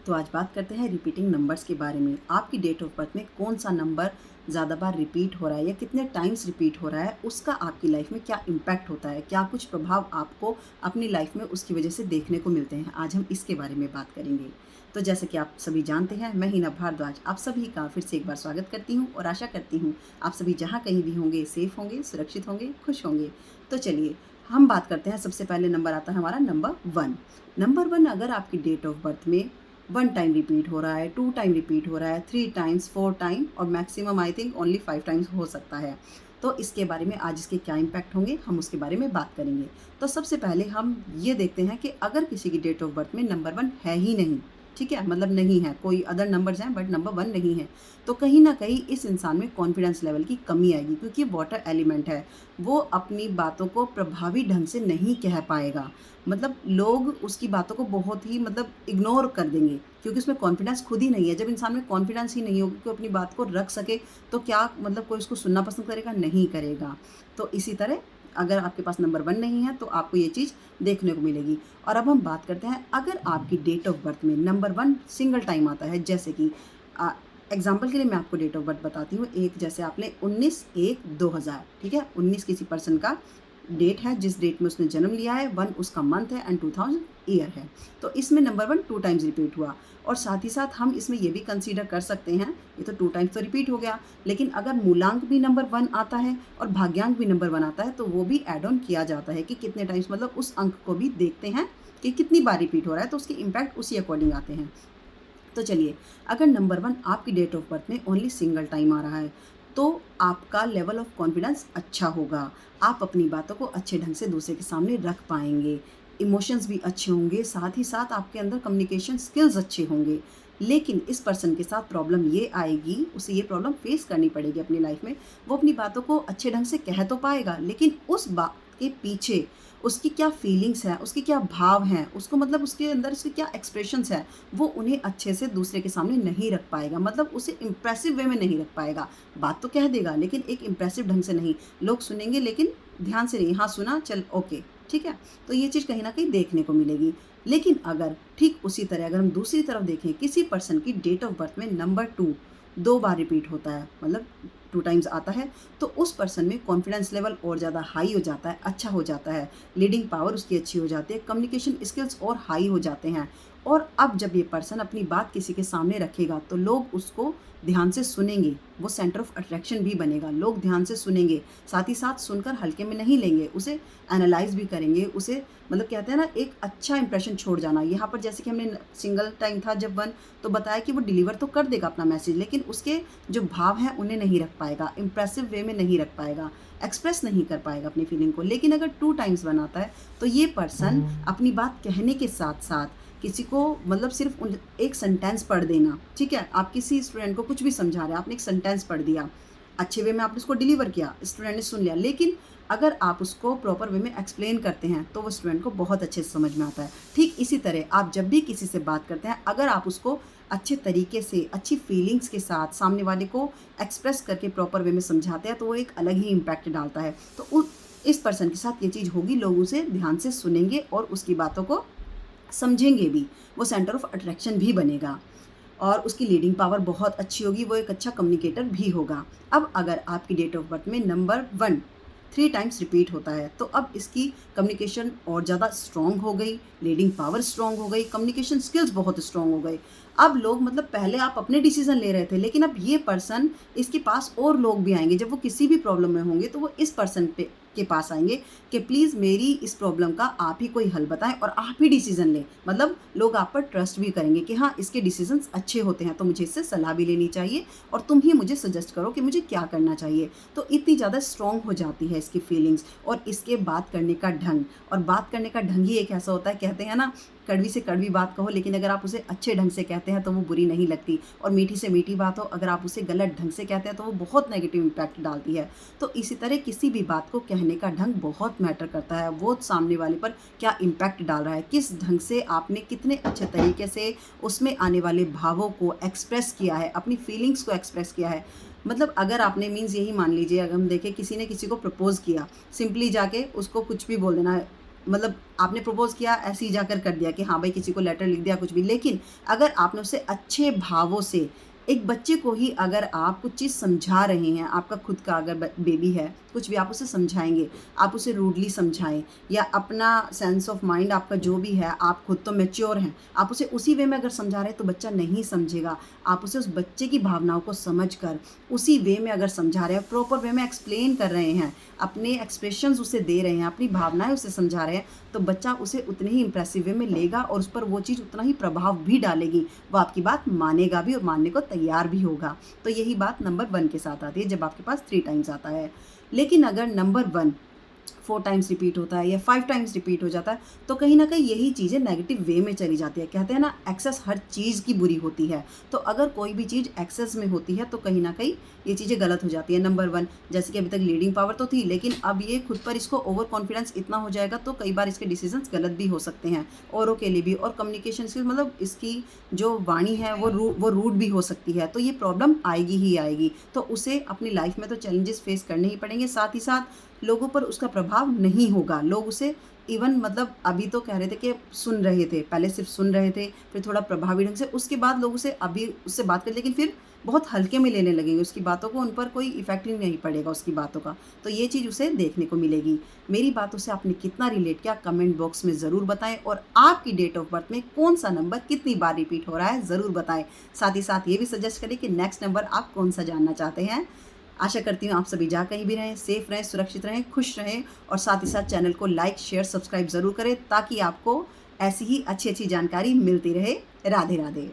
तो आज बात करते हैं रिपीटिंग नंबर्स के बारे में। आपकी डेट ऑफ बर्थ में कौन सा नंबर ज़्यादा बार रिपीट हो रहा है या कितने टाइम्स रिपीट हो रहा है, उसका आपकी लाइफ में क्या इम्पैक्ट होता है, क्या कुछ प्रभाव आपको अपनी लाइफ में उसकी वजह से देखने को मिलते हैं। आज हम इसके बारे में बात करेंगे। तो जैसे कि आप सभी जानते हैं, मैं हिना भारद्वाज आप सभी का फिर से एक बार स्वागत करती हूँ और आशा करती हूँ आप सभी जहाँ कहीं भी होंगे सेफ होंगे, सुरक्षित होंगे, खुश होंगे। तो चलिए हम बात करते हैं। सबसे पहले नंबर आता है हमारा नंबर 1। नंबर 1 अगर आपकी डेट ऑफ बर्थ में 1 टाइम रिपीट हो रहा है, 2 टाइम रिपीट हो रहा है, 3 टाइम्स, 4 टाइम और maximum I think only 5 times हो सकता है। तो इसके बारे में आज इसके क्या इम्पैक्ट होंगे हम उसके बारे में बात करेंगे। तो सबसे पहले हम ये देखते हैं कि अगर किसी की डेट ऑफ बर्थ में नंबर 1 है ही नहीं, ठीक है, मतलब नहीं है, कोई अदर नंबर्स हैं बट नंबर 1 नहीं है, तो कहीं ना कहीं इस इंसान में कॉन्फिडेंस लेवल की कमी आएगी, क्योंकि वाटर एलिमेंट है। वो अपनी बातों को प्रभावी ढंग से नहीं कह पाएगा। मतलब लोग उसकी बातों को बहुत ही इग्नोर कर देंगे, क्योंकि उसमें कॉन्फिडेंस खुद ही नहीं है। जब इंसान में कॉन्फिडेंस ही नहीं होगा कि वो अपनी बात को रख सके, तो क्या कोई उसको सुनना पसंद करेगा? नहीं करेगा। तो इसी तरह अगर आपके पास नंबर 1 नहीं है तो आपको ये चीज़ देखने को मिलेगी। और अब हम बात करते हैं, अगर आपकी डेट ऑफ बर्थ में नंबर 1 सिंगल टाइम आता है, जैसे कि एग्जाम्पल के लिए मैं आपको डेट ऑफ बर्थ बताती हूँ। एक जैसे आपने 19/1/2000, ठीक है, 19 किसी पर्सन का डेट है, जिस डेट में उसने जन्म लिया है, 1 उसका मंथ है एंड 2000 ईयर है। तो इसमें नंबर 1 2 टाइम्स रिपीट हुआ। और साथ ही साथ हम इसमें ये भी कंसीडर कर सकते हैं, ये तो 2 टाइम्स तो रिपीट हो गया, लेकिन अगर मूलांक भी नंबर 1 आता है और भाग्यांक भी नंबर 1 आता है, तो वो भी ऐड ऑन किया जाता है कि कितने टाइम्स, मतलब उस अंक को भी देखते हैं कि कितनी बार रिपीट हो रहा है, तो उसके इम्पैक्ट उसी अकॉर्डिंग आते हैं। तो चलिए, अगर नंबर 1 आपकी डेट ऑफ बर्थ में ओनली सिंगल टाइम आ रहा है, तो आपका लेवल ऑफ कॉन्फिडेंस अच्छा होगा। आप अपनी बातों को अच्छे ढंग से दूसरे के सामने रख पाएंगे, इमोशंस भी अच्छे होंगे, साथ ही साथ आपके अंदर कम्युनिकेशन स्किल्स अच्छे होंगे। लेकिन इस पर्सन के साथ प्रॉब्लम ये आएगी, उसे ये प्रॉब्लम फेस करनी पड़ेगी अपनी लाइफ में। वो अपनी बातों को अच्छे ढंग से कह तो पाएगा, लेकिन उस बात के पीछे उसकी क्या फीलिंग्स हैं, उसके क्या भाव हैं, उसको उसके अंदर उसके क्या एक्सप्रेशंस हैं, वो उन्हें अच्छे से दूसरे के सामने नहीं रख पाएगा। उसे इम्प्रेसिव वे में नहीं रख पाएगा। बात तो कह देगा लेकिन एक इम्प्रेसिव ढंग से नहीं। लोग सुनेंगे लेकिन ध्यान से नहीं, हाँ सुना चल ओके, ठीक है। तो ये चीज़ कहीं ना कहीं देखने को मिलेगी। लेकिन अगर ठीक उसी तरह अगर हम दूसरी तरफ देखें, किसी पर्सन की डेट ऑफ बर्थ में नंबर 2 2 बार रिपीट होता है, 2 टाइम्स आता है, तो उस पर्सन में कॉन्फिडेंस लेवल और ज़्यादा हाई हो जाता है, अच्छा हो जाता है, लीडिंग पावर उसकी अच्छी हो जाती है, कम्युनिकेशन स्किल्स और हाई हो जाते हैं। और अब जब ये पर्सन अपनी बात किसी के सामने रखेगा, तो लोग उसको ध्यान से सुनेंगे, वो सेंटर ऑफ अट्रैक्शन भी बनेगा। लोग ध्यान से सुनेंगे, साथ ही साथ सुनकर हल्के में नहीं लेंगे, उसे एनालाइज भी करेंगे, उसे कहते हैं ना, एक अच्छा इंप्रेशन छोड़ जाना। यहाँ पर जैसे कि हमने सिंगल टाइम था जब 1, तो बताया कि वो डिलीवर तो कर देगा अपना मैसेज, लेकिन उसके जो भाव हैं उन्हें नहीं रख पाएगा, इंप्रेसिव वे में नहीं रख पाएगा, एक्सप्रेस नहीं कर पाएगा अपनी फीलिंग को। लेकिन अगर 2 टाइम्स बनाता है, तो ये पर्सन अपनी बात कहने के साथ साथ किसी को सिर्फ एक सेंटेंस पढ़ देना, ठीक है, आप किसी स्टूडेंट को कुछ भी समझा रहे हैं, आपने एक सेंटेंस पढ़ दिया, अच्छे वे में आपने उसको डिलीवर किया, स्टूडेंट ने सुन लिया, लेकिन अगर आप उसको प्रॉपर वे में एक्सप्लेन करते हैं तो वो स्टूडेंट को बहुत अच्छे से समझ में आता है। ठीक इसी तरह आप जब भी किसी से बात करते हैं, अगर आप उसको अच्छे तरीके से, अच्छी फीलिंग्स के साथ सामने वाले को एक्सप्रेस करके प्रॉपर वे में समझाते हैं, तो वो एक अलग ही इम्पैक्ट डालता है। तो इस पर्सन के साथ ये चीज़ होगी, लोग उसे ध्यान से सुनेंगे और उसकी बातों को समझेंगे भी, वो सेंटर ऑफ अट्रैक्शन भी बनेगा और उसकी लीडिंग पावर बहुत अच्छी होगी, वो एक अच्छा कम्युनिकेटर भी होगा। अब अगर आपकी डेट ऑफ बर्थ में नंबर 1 3 टाइम्स रिपीट होता है, तो अब इसकी कम्युनिकेशन और ज़्यादा स्ट्रॉन्ग हो गई, लीडिंग पावर स्ट्रॉन्ग हो गई, कम्युनिकेशन स्किल्स बहुत स्ट्रॉन्ग हो गए। अब लोग पहले आप अपने डिसीजन ले रहे थे, लेकिन अब ये पर्सन, इसके पास और लोग भी आएंगे, जब वो किसी भी प्रॉब्लम में होंगे तो वो इस पर्सन के पास आएंगे कि प्लीज़ मेरी इस प्रॉब्लम का आप ही कोई हल बताएं और आप ही डिसीजन लें। लोग आप पर ट्रस्ट भी करेंगे कि हाँ, इसके डिसीजंस अच्छे होते हैं, तो मुझे इससे सलाह भी लेनी चाहिए और तुम ही मुझे सजेस्ट करो कि मुझे क्या करना चाहिए। तो इतनी ज़्यादा स्ट्रॉन्ग हो जाती है इसकी फीलिंग्स और इसके बात करने का ढंग। और बात करने का ढंग ही एक ऐसा होता है, कहते हैं ना, कड़वी से कड़वी बात कहो, लेकिन अगर आप उसे अच्छे ढंग से कहते हैं तो वो बुरी नहीं लगती, और मीठी से मीठी बात हो, अगर आप उसे गलत ढंग से कहते हैं तो वो बहुत नेगेटिव इम्पैक्ट डालती है। तो इसी तरह किसी भी बात को कहने का ढंग बहुत मैटर करता है, वो सामने वाले पर क्या इम्पैक्ट डाल रहा है, किस ढंग से आपने कितने अच्छे तरीके से उसमें आने वाले भावों को एक्सप्रेस किया है, अपनी फीलिंग्स को एक्सप्रेस किया है। अगर आपने यही मान लीजिए, अगर हम देखें, किसी ने किसी को प्रपोज किया, सिंपली जाके उसको कुछ भी बोल देना, मतलब आपने प्रपोज़ किया, ऐसे ही जाकर कर दिया कि हाँ भाई किसी को लेटर लिख दिया कुछ भी। लेकिन अगर आपने उसे अच्छे भावों से, एक बच्चे को ही अगर आप कुछ चीज़ समझा रहे हैं, आपका खुद का अगर बेबी है, कुछ भी आप उसे समझाएँगे, आप उसे रूडली समझाएँ या अपना सेंस ऑफ माइंड आपका जो भी है, आप खुद तो मैच्योर हैं, आप उसे उसी वे में अगर समझा रहे हैं तो बच्चा नहीं समझेगा। आप उसे उस बच्चे की भावनाओं को समझकर उसी वे में अगर समझा रहे हैं, प्रॉपर वे में एक्सप्लेन कर रहे हैं, अपने एक्सप्रेशंस उसे दे रहे हैं, अपनी भावनाएँ उसे समझा रहे हैं, तो बच्चा उसे उतने ही इम्प्रेसिव वे में लेगा और उस पर वो चीज़ उतना ही प्रभाव भी डालेगी। वो आपकी बात मानेगा भी और मानने को तैयार भी होगा। तो यही बात नंबर 1 के साथ आती है जब आपके पास 3 टाइम्स आता है। लेकिन अगर नंबर 1 4 टाइम्स रिपीट होता है या 5 टाइम्स रिपीट हो जाता है, तो कहीं न कहीं यही चीज़ें नेगेटिव वे में चली जाती है। कहते हैं ना, एक्सेस हर चीज़ की बुरी होती है। तो अगर कोई भी चीज़ एक्सेस में होती है तो कहीं न कहीं ये चीज़ें गलत हो जाती है। नंबर 1, जैसे कि अभी तक लीडिंग पावर तो थी, लेकिन अब ये खुद पर इसको ओवर कॉन्फिडेंस इतना हो जाएगा तो कई बार इसके डिसीज़न्स गलत भी हो सकते हैं, औरों के लिए भी। और कम्युनिकेशन स्किल्स मतलब इसकी जो वाणी है वो रूड भी हो सकती है। तो ये प्रॉब्लम आएगी ही आएगी। तो उसे अपनी लाइफ़ में तो चैलेंजेस फेस करने ही पड़ेंगे, साथ ही साथ लोगों पर उसका प्रभाव नहीं होगा। लोग उसे इवन मतलब अभी तो कह रहे थे कि सुन रहे थे, पहले सिर्फ़ सुन रहे थे, फिर थोड़ा प्रभावी ढंग से, उसके बाद लोग उसे अभी उससे बात करें लेकिन फिर बहुत हल्के में लेने लगेंगे उसकी बातों को, उन पर कोई इफ़ेक्ट ही नहीं पड़ेगा उसकी बातों का। तो ये चीज़ उसे देखने को मिलेगी। मेरी बातों से आपने कितना रिलेट किया कमेंट बॉक्स में ज़रूर बताएँ और आपकी डेट ऑफ बर्थ में कौन-सा नंबर कितनी बार रिपीट हो रहा है ज़रूर बताएँ। साथ ही साथ ये भी सजेस्ट करें कि नेक्स्ट नंबर आप कौन-सा जानना चाहते हैं। आशा करती हूँ आप सभी जहाँ कहीं भी रहें, सेफ रहें, सुरक्षित रहें, खुश रहें और साथ ही साथ चैनल को लाइक, शेयर, सब्सक्राइब ज़रूर करें ताकि आपको ऐसी ही अच्छी-अच्छी जानकारी मिलती रहे। राधे राधे।